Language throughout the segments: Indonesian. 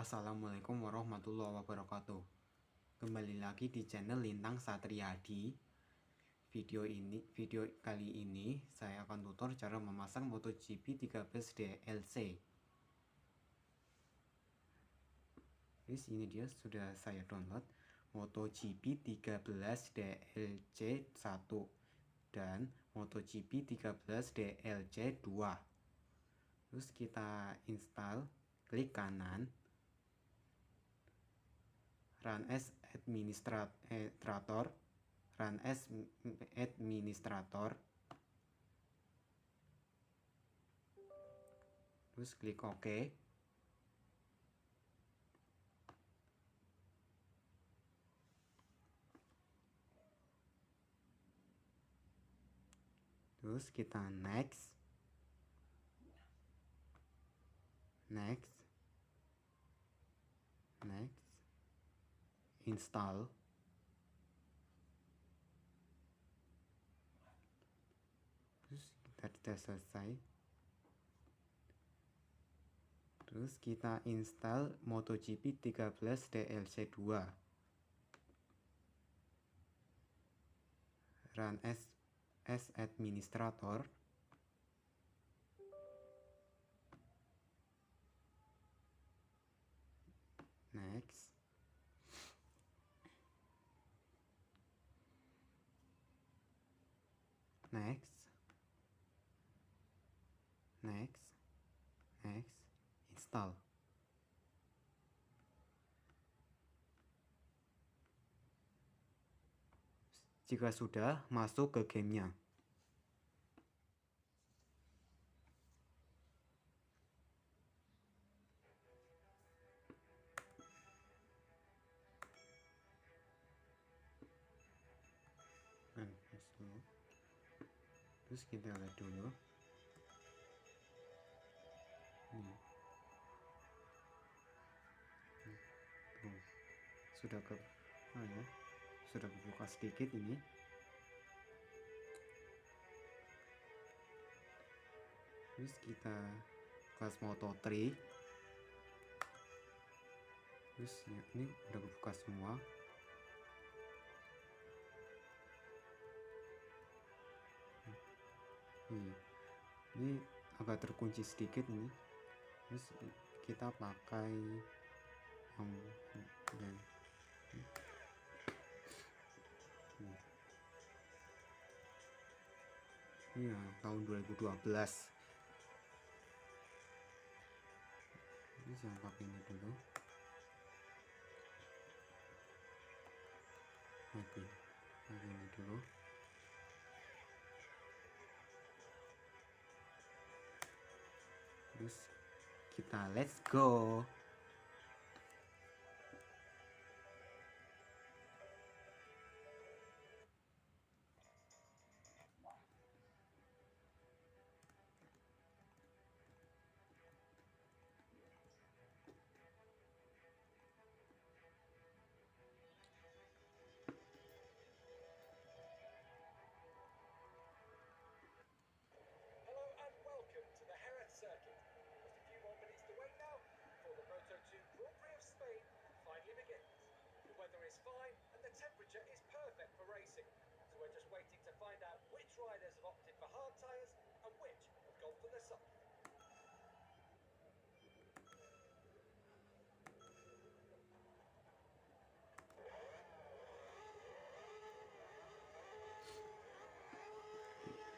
Assalamualaikum warahmatullahi wabarakatuh. Kembali lagi di channel Lintang Satriadi. Video kali ini saya akan tutor cara memasang MotoGP 13 DLC. Ini dia, sudah saya download MotoGP 13 DLC 1 dan MotoGP 13 DLC 2. Terus kita install, klik kanan, Run as administrator, terus klik OK. Terus kita next, install. Terus kita sudah selesai. Terus kita install MotoGP 13 DLC 2. Run as administrator. Next. Install. Jika sudah, masuk ke gamenya. Terus kita lihat dulu. Sudah kebuka sedikit ini. Terus kita kelas Moto3. Terus ya, ini udah kebuka semua. Ini agak terkunci sedikit ini. Terus kita pakai ya, tahun 2012. Ini saya pakai ini dulu. Pakai ini dulu. Terus kita let's go. Fine, and the temperature is perfect for racing. So we're just waiting to find out which riders have opted for hard tyres and which have gone for the soft.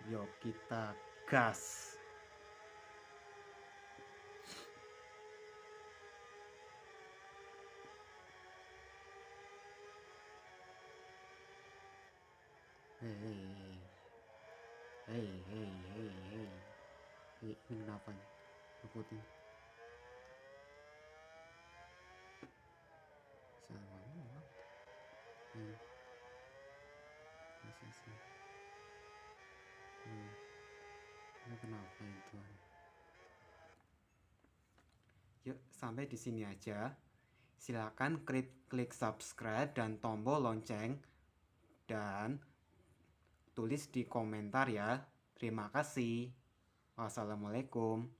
Yuk kita gas. Hey. Ini kenapa nih? Ikutin. Sama banget. Ini kenapa itu? Yuk, sampai di sini aja. Silakan klik subscribe dan tombol lonceng dan tulis di komentar ya. Terima kasih. Wassalamualaikum.